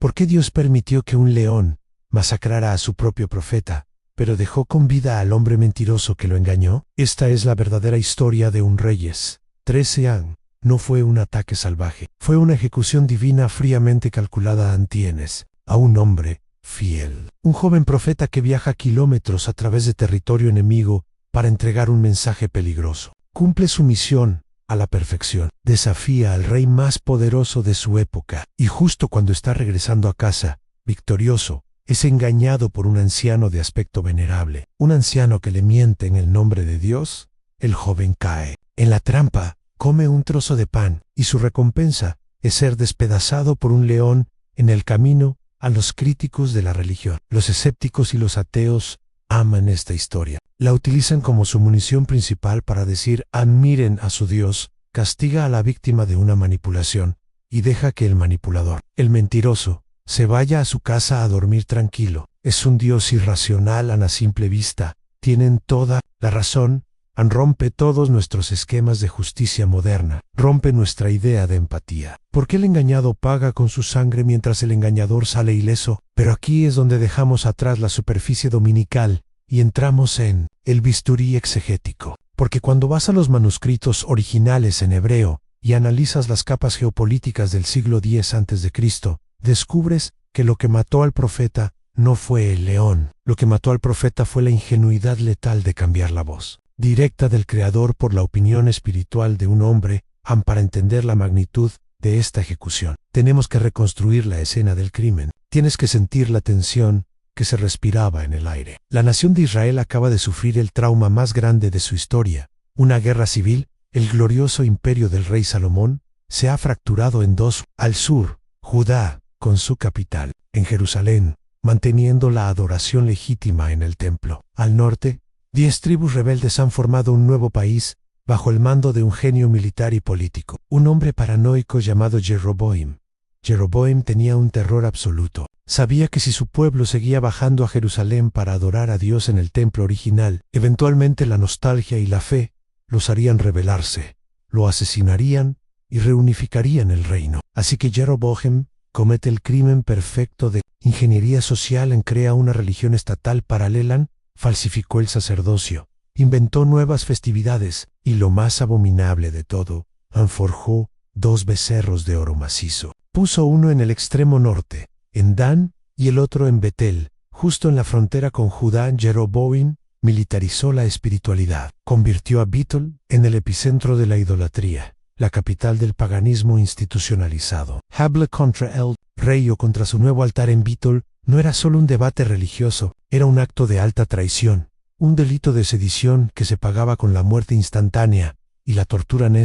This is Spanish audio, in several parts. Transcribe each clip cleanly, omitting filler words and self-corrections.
¿Por qué Dios permitió que un león masacrara a su propio profeta, pero dejó con vida al hombre mentiroso que lo engañó? Esta es la verdadera historia de un Reyes 13. No fue un ataque salvaje, fue una ejecución divina fríamente calculada antienes a un hombre fiel. Un joven profeta que viaja kilómetros a través de territorio enemigo para entregar un mensaje peligroso. Cumple su misión a la perfección. Desafía al rey más poderoso de su época y justo cuando está regresando a casa, victorioso, es engañado por un anciano de aspecto venerable. Un anciano que le miente en el nombre de Dios. El joven cae en la trampa, come un trozo de pan y su recompensa es ser despedazado por un león en el camino a los críticos de la religión. Los escépticos y los ateos aman esta historia. La utilizan como su munición principal para decir admiren a su Dios, castiga a la víctima de una manipulación y deja que el manipulador, el mentiroso, se vaya a su casa a dormir tranquilo. Es un Dios irracional a la simple vista. Tienen toda la razón. Rompe todos nuestros esquemas de justicia moderna, rompe nuestra idea de empatía. ¿Por qué el engañado paga con su sangre mientras el engañador sale ileso? Pero aquí es donde dejamos atrás la superficie dominical y entramos en el bisturí exegético. Porque cuando vas a los manuscritos originales en hebreo y analizas las capas geopolíticas del siglo X a.C., descubres que lo que mató al profeta no fue el león. Lo que mató al profeta fue la ingenuidad letal de cambiar la voz directa del Creador por la opinión espiritual de un hombre, para entender la magnitud de esta ejecución. Tenemos que reconstruir la escena del crimen. Tienes que sentir la tensión que se respiraba en el aire. La nación de Israel acaba de sufrir el trauma más grande de su historia. Una guerra civil. El glorioso imperio del rey Salomón se ha fracturado en dos. Al sur, Judá, con su capital en Jerusalén, manteniendo la adoración legítima en el templo. Al norte, 10 tribus rebeldes han formado un nuevo país bajo el mando de un genio militar y político, un hombre paranoico llamado Jeroboam. Jeroboam tenía un terror absoluto. Sabía que si su pueblo seguía bajando a Jerusalén para adorar a Dios en el templo original, eventualmente la nostalgia y la fe los harían rebelarse, lo asesinarían y reunificarían el reino. Así que Jeroboam comete el crimen perfecto de ingeniería social en crea una religión estatal paralela, falsificó el sacerdocio, inventó nuevas festividades y lo más abominable de todo, forjó 2 becerros de oro macizo. Puso uno en el extremo norte, en Dan, y el otro en Betel, justo en la frontera con Judá. Jeroboam militarizó la espiritualidad, convirtió a Betel en el epicentro de la idolatría, la capital del paganismo institucionalizado. Habla contra el rey o contra su nuevo altar en Betel no era solo un debate religioso, era un acto de alta traición, un delito de sedición que se pagaba con la muerte instantánea y la tortura en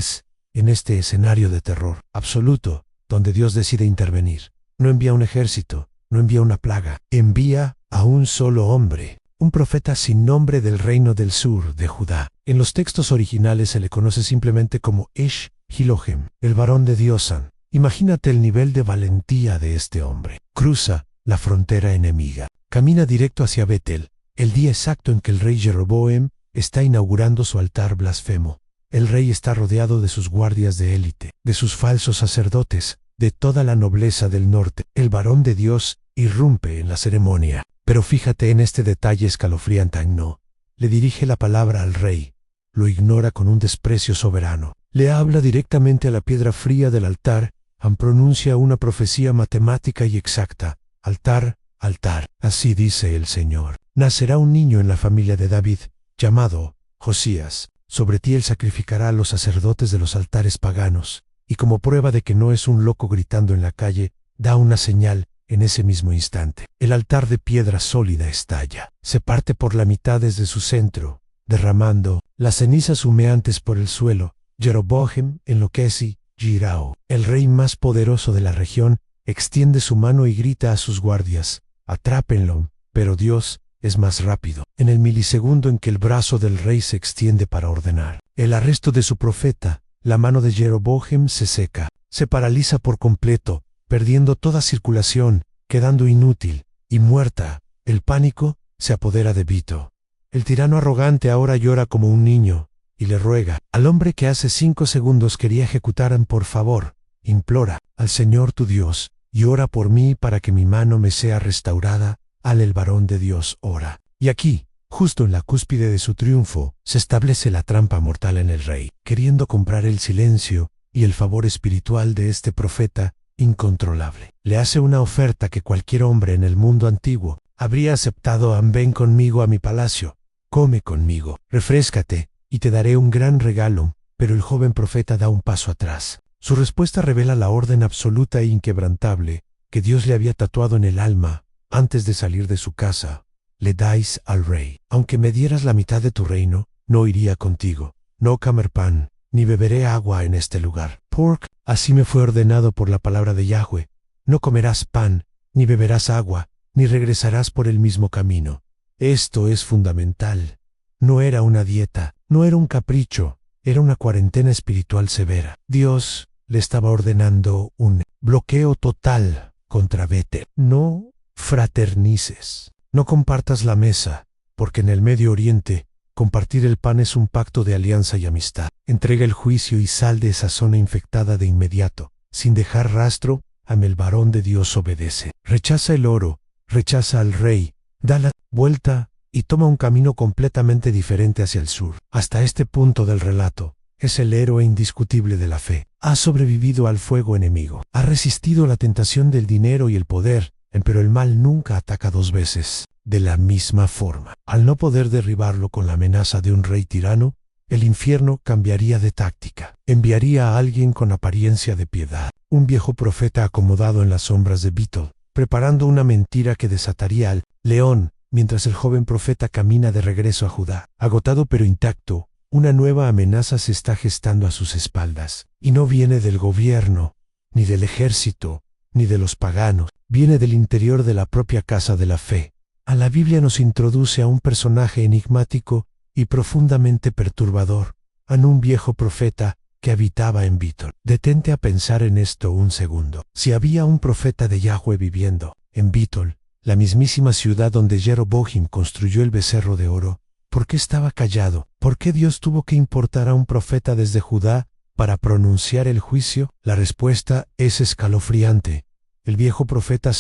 este escenario de terror absoluto, donde Dios decide intervenir. No envía un ejército, no envía una plaga, envía a un solo hombre, un profeta sin nombre del reino del sur de Judá. En los textos originales se le conoce simplemente como Ish Hilohem, el varón de Diosan. Imagínate el nivel de valentía de este hombre. Cruza la frontera enemiga. Camina directo hacia Betel, el día exacto en que el rey Jeroboam está inaugurando su altar blasfemo. El rey está rodeado de sus guardias de élite, de sus falsos sacerdotes, de toda la nobleza del norte. El varón de Dios irrumpe en la ceremonia. Pero fíjate en este detalle escalofriante. No le dirige la palabra al rey, lo ignora con un desprecio soberano. Le habla directamente a la piedra fría del altar, pronuncia una profecía matemática y exacta. Altar, altar. Así dice el Señor. Nacerá un niño en la familia de David, llamado Josías. Sobre ti él sacrificará a los sacerdotes de los altares paganos. Y como prueba de que no es un loco gritando en la calle, da una señal en ese mismo instante. El altar de piedra sólida estalla. Se parte por la mitad desde su centro, derramando las cenizas humeantes por el suelo. Jeroboam enloquece. Jirao, el rey más poderoso de la región, extiende su mano y grita a sus guardias, atrápenlo, pero Dios es más rápido. En el milisegundo en que el brazo del rey se extiende para ordenar el arresto de su profeta, la mano de Jeroboam se seca, se paraliza por completo, perdiendo toda circulación, quedando inútil y muerta. El pánico se apodera de Vito. El tirano arrogante ahora llora como un niño, y le ruega al hombre que hace 5 segundos quería ejecutar, por favor, implora al Señor tu Dios, y ora por mí para que mi mano me sea restaurada. El varón de Dios ora. Y aquí, justo en la cúspide de su triunfo, se establece la trampa mortal en el rey, queriendo comprar el silencio y el favor espiritual de este profeta incontrolable. Le hace una oferta que cualquier hombre en el mundo antiguo habría aceptado. Ven conmigo a mi palacio, come conmigo, refréscate, y te daré un gran regalo. Pero el joven profeta da un paso atrás. Su respuesta revela la orden absoluta e inquebrantable que Dios le había tatuado en el alma antes de salir de su casa. Le dais al rey: aunque me dieras la mitad de tu reino, no iría contigo. No comer pan, ni beberé agua en este lugar. Porque así me fue ordenado por la palabra de Yahweh: no comerás pan, ni beberás agua, ni regresarás por el mismo camino. Esto es fundamental. No era una dieta, no era un capricho, era una cuarentena espiritual severa. Dios le estaba ordenando un bloqueo total contra Betel. No fraternices, no compartas la mesa, porque en el Medio Oriente compartir el pan es un pacto de alianza y amistad. Entrega el juicio y sal de esa zona infectada de inmediato, sin dejar rastro. El varón de Dios obedece. Rechaza el oro, rechaza al rey, da la vuelta y toma un camino completamente diferente hacia el sur. Hasta este punto del relato, es el héroe indiscutible de la fe. Ha sobrevivido al fuego enemigo. Ha resistido la tentación del dinero y el poder, pero el mal nunca ataca dos veces de la misma forma. Al no poder derribarlo con la amenaza de un rey tirano, el infierno cambiaría de táctica. Enviaría a alguien con apariencia de piedad, un viejo profeta acomodado en las sombras de Betel, preparando una mentira que desataría al león. Mientras el joven profeta camina de regreso a Judá, agotado pero intacto, una nueva amenaza se está gestando a sus espaldas. Y no viene del gobierno, ni del ejército, ni de los paganos. Viene del interior de la propia casa de la fe. La Biblia nos introduce a un personaje enigmático y profundamente perturbador, un viejo profeta que habitaba en Betel. Detente a pensar en esto un segundo. Si había un profeta de Yahweh viviendo en Betel, la mismísima ciudad donde Jeroboam construyó el becerro de oro, ¿por qué estaba callado? ¿Por qué Dios tuvo que importar a un profeta desde Judá para pronunciar el juicio? La respuesta es escalofriante. El viejo profeta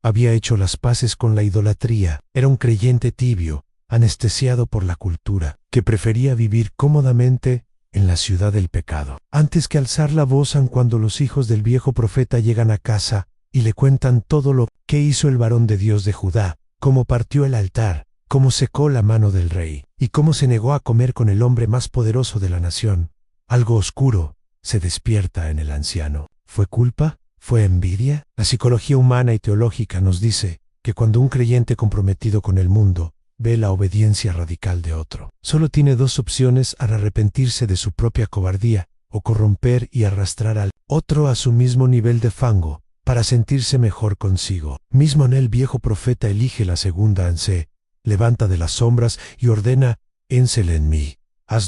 había hecho las paces con la idolatría. Era un creyente tibio, anestesiado por la cultura, que prefería vivir cómodamente en la ciudad del pecado, antes que alzar la voz cuando los hijos del viejo profeta llegan a casa y le cuentan todo lo que hizo el varón de Dios de Judá, cómo partió el altar, cómo secó la mano del rey, y cómo se negó a comer con el hombre más poderoso de la nación. Algo oscuro se despierta en el anciano. ¿Fue culpa? ¿Fue envidia? La psicología humana y teológica nos dice que cuando un creyente comprometido con el mundo ve la obediencia radical de otro, solo tiene dos opciones: al arrepentirse de su propia cobardía o corromper y arrastrar al otro a su mismo nivel de fango para sentirse mejor consigo mismo. El viejo profeta elige la segunda. Se levanta de las sombras y ordena: énsele en mí.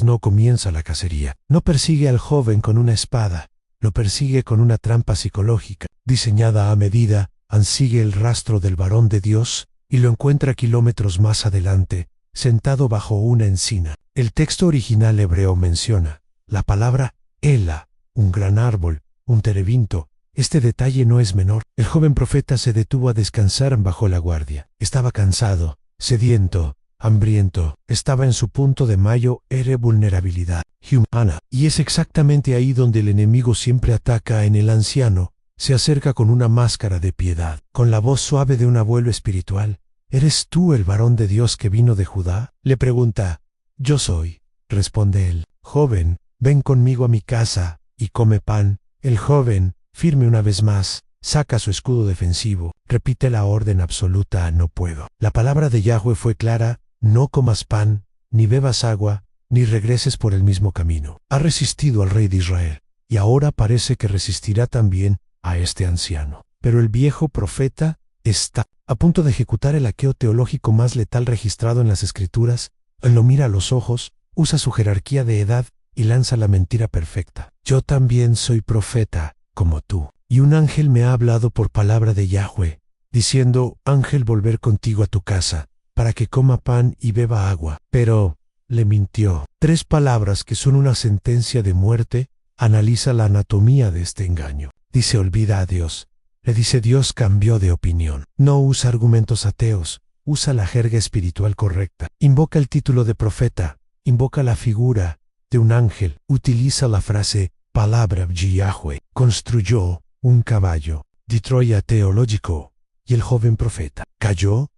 No comienza la cacería. No persigue al joven con una espada, lo persigue con una trampa psicológica, diseñada a medida. Sigue el rastro del varón de Dios y lo encuentra kilómetros más adelante, sentado bajo una encina. El texto original hebreo menciona la palabra Ela, un gran árbol, un terebinto. Este detalle no es menor. El joven profeta se detuvo a descansar bajo la guardia. Estaba cansado, sediento, hambriento. Estaba en su punto de mayo. Era vulnerabilidad humana. Y es exactamente ahí donde el enemigo siempre ataca. En el anciano se acerca con una máscara de piedad, con la voz suave de un abuelo espiritual. ¿Eres tú el varón de Dios que vino de Judá?, le pregunta. Yo soy, responde él. Joven, ven conmigo a mi casa y come pan. El joven, firme una vez más, saca su escudo defensivo, repite la orden absoluta: no puedo. La palabra de Yahweh fue clara: no comas pan, ni bebas agua, ni regreses por el mismo camino. Ha resistido al rey de Israel, y ahora parece que resistirá también a este anciano. Pero el viejo profeta está a punto de ejecutar el hackeo teológico más letal registrado en las Escrituras. Él lo mira a los ojos, usa su jerarquía de edad y lanza la mentira perfecta. Yo también soy profeta, como tú. Y un ángel me ha hablado por palabra de Yahweh, diciendo: ángel, volver contigo a tu casa, para que coma pan y beba agua. Pero le mintió. 3 palabras que son una sentencia de muerte. Analiza la anatomía de este engaño. Dice: olvida a Dios, Le dice: Dios cambió de opinión. No usa argumentos ateos, usa la jerga espiritual correcta. Invoca el título de profeta, invoca la figura de un ángel, utiliza la frase palabra de Yahweh. Construyó un caballo de Troya teológico, y el joven profeta cayó,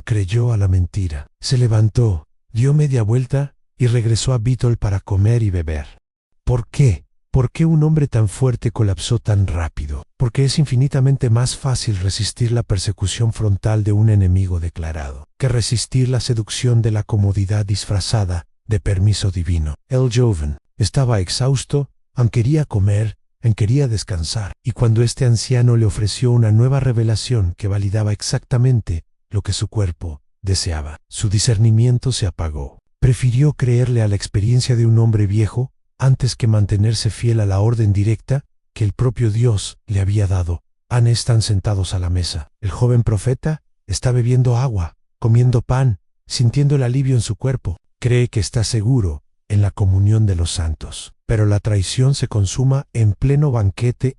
creyó a la mentira. Se levantó, dio media vuelta y regresó a Betel para comer y beber. ¿Por qué? ¿Por qué un hombre tan fuerte colapsó tan rápido? Porque es infinitamente más fácil resistir la persecución frontal de un enemigo declarado que resistir la seducción de la comodidad disfrazada de permiso divino. El joven estaba exhausto, quería comer, quería descansar, y cuando este anciano le ofreció una nueva revelación que validaba exactamente lo que su cuerpo deseaba, su discernimiento se apagó. Prefirió creerle a la experiencia de un hombre viejo antes que mantenerse fiel a la orden directa que el propio Dios le había dado. Están sentados a la mesa. El joven profeta está bebiendo agua, comiendo pan, sintiendo el alivio en su cuerpo. Cree que está seguro en la comunión de los santos. Pero la traición se consuma en pleno banquete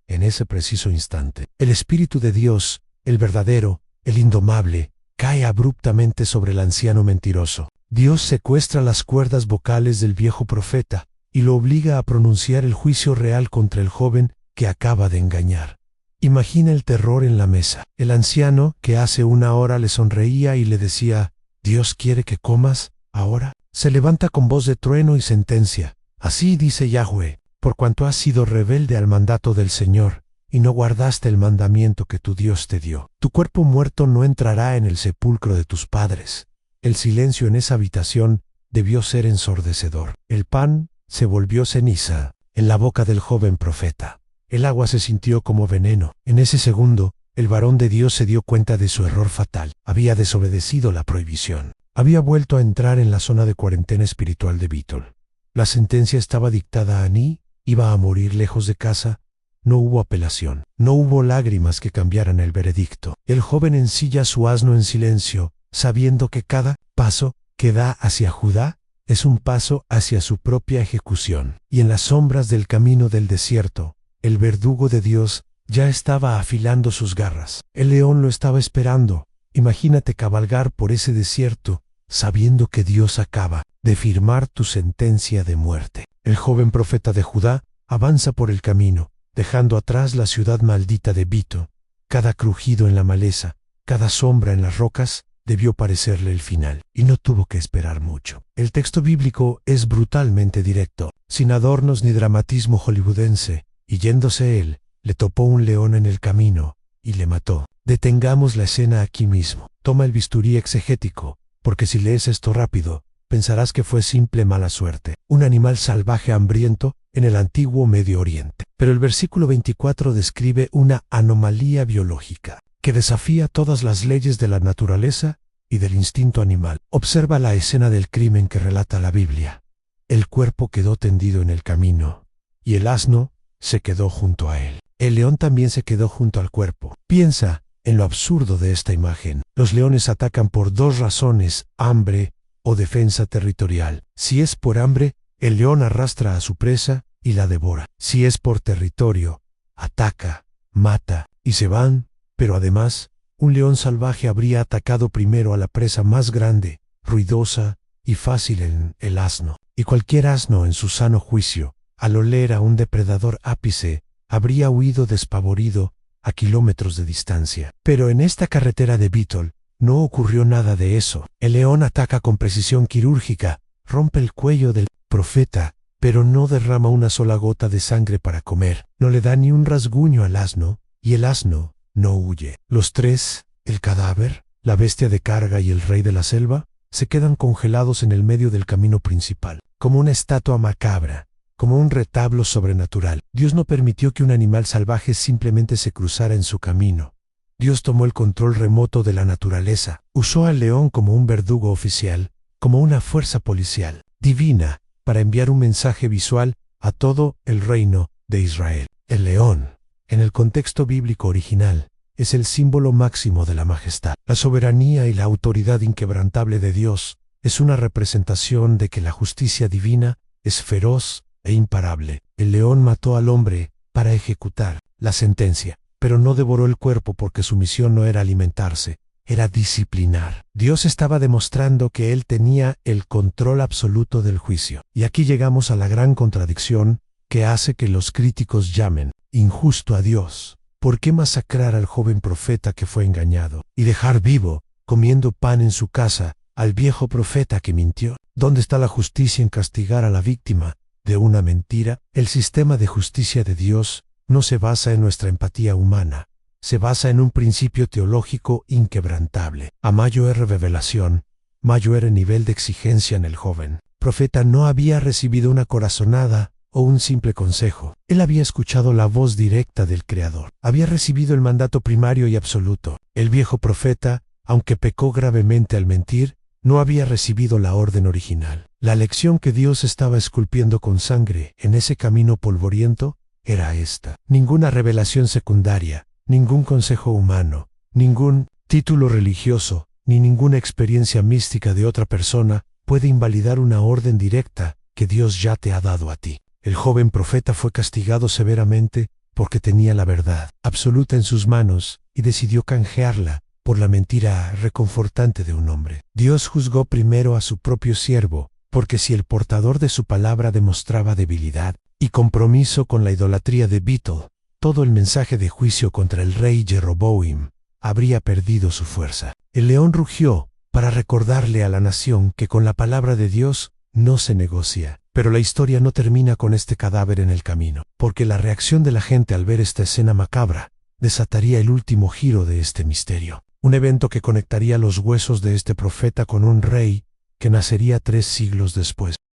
en ese preciso instante. El Espíritu de Dios, el verdadero, el indomable, cae abruptamente sobre el anciano mentiroso. Dios secuestra las cuerdas vocales del viejo profeta y lo obliga a pronunciar el juicio real contra el joven que acaba de engañar. Imagina el terror en la mesa. El anciano, que hace una hora le sonreía y le decía: «Dios quiere que comas ahora», se levanta con voz de trueno y sentencia: «Así dice Yahweh, por cuanto has sido rebelde al mandato del Señor y no guardaste el mandamiento que tu Dios te dio, tu cuerpo muerto no entrará en el sepulcro de tus padres». El silencio en esa habitación debió ser ensordecedor. El pan se volvió ceniza en la boca del joven profeta. El agua se sintió como veneno. En ese segundo, el varón de Dios se dio cuenta de su error fatal. Había desobedecido la prohibición. Había vuelto a entrar en la zona de cuarentena espiritual de Betel. La sentencia estaba dictada a Aní, iba a morir lejos de casa. No hubo apelación. No hubo lágrimas que cambiaran el veredicto. El joven ensilla su asno en silencio, sabiendo que cada paso que da hacia Judá es un paso hacia su propia ejecución. Y en las sombras del camino del desierto, el verdugo de Dios ya estaba afilando sus garras. El león lo estaba esperando. Imagínate cabalgar por ese desierto, sabiendo que Dios acaba de firmar tu sentencia de muerte. El joven profeta de Judá avanza por el camino, dejando atrás la ciudad maldita de Betel. Cada crujido en la maleza, cada sombra en las rocas, debió parecerle el final, y no tuvo que esperar mucho. El texto bíblico es brutalmente directo, sin adornos ni dramatismo hollywoodense, y yéndose él, le topó un león en el camino, y le mató. Detengamos la escena aquí mismo. Toma el bisturí exegético, porque si lees esto rápido, pensarás que fue simple mala suerte, un animal salvaje hambriento en el antiguo Medio Oriente. Pero el versículo 24 describe una anomalía biológica que desafía todas las leyes de la naturaleza y del instinto animal. Observa la escena del crimen que relata la Biblia. El cuerpo quedó tendido en el camino, y el asno se quedó junto a él. El león también se quedó junto al cuerpo. Piensa en lo absurdo de esta imagen. Los leones atacan por dos razones: hambre o defensa territorial. Si es por hambre, el león arrastra a su presa y la devora. Si es por territorio, ataca, mata y se van. Pero además, un león salvaje habría atacado primero a la presa más grande, ruidosa y fácil en el asno. Y cualquier asno en su sano juicio, al oler a un depredador ápice, habría huido despavorido a kilómetros de distancia. Pero en esta carretera de Betel no ocurrió nada de eso. El león ataca con precisión quirúrgica, rompe el cuello del profeta, pero no derrama una sola gota de sangre para comer. No le da ni un rasguño al asno, y el asno no huye. Los tres, el cadáver, la bestia de carga y el rey de la selva, se quedan congelados en el medio del camino principal, como una estatua macabra, como un retablo sobrenatural. Dios no permitió que un animal salvaje simplemente se cruzara en su camino. Dios tomó el control remoto de la naturaleza, usó al león como un verdugo oficial, como una fuerza policial, divina, para enviar un mensaje visual a todo el reino de Israel. El león, en el contexto bíblico original, es el símbolo máximo de la majestad. La soberanía y la autoridad inquebrantable de Dios es una representación de que la justicia divina es feroz e imparable. El león mató al hombre para ejecutar la sentencia. pero no devoró el cuerpo porque su misión no era alimentarse, era disciplinar. Dios estaba demostrando que Él tenía el control absoluto del juicio. Y aquí llegamos a la gran contradicción que hace que los críticos llamen injusto a Dios. ¿Por qué masacrar al joven profeta que fue engañado y dejar vivo, comiendo pan en su casa, al viejo profeta que mintió? ¿Dónde está la justicia en castigar a la víctima de una mentira? El sistema de justicia de Dios no se basa en nuestra empatía humana, se basa en un principio teológico inquebrantable. A mayor revelación, mayor el nivel de exigencia en el joven profeta. No había recibido una corazonada o un simple consejo. Él había escuchado la voz directa del Creador. Había recibido el mandato primario y absoluto. El viejo profeta, aunque pecó gravemente al mentir, no había recibido la orden original. La lección que Dios estaba esculpiendo con sangre en ese camino polvoriento era esta: ninguna revelación secundaria, ningún consejo humano, ningún título religioso, ni ninguna experiencia mística de otra persona puede invalidar una orden directa que Dios ya te ha dado a ti. El joven profeta fue castigado severamente porque tenía la verdad absoluta en sus manos y decidió canjearla por la mentira reconfortante de un hombre. Dios juzgó primero a su propio siervo, porque si el portador de su palabra demostraba debilidad y compromiso con la idolatría de Betel, todo el mensaje de juicio contra el rey Jeroboam habría perdido su fuerza. El león rugió para recordarle a la nación que con la palabra de Dios no se negocia. Pero la historia no termina con este cadáver en el camino, porque la reacción de la gente al ver esta escena macabra desataría el último giro de este misterio. Un evento que conectaría los huesos de este profeta con un rey que nacería 3 siglos después.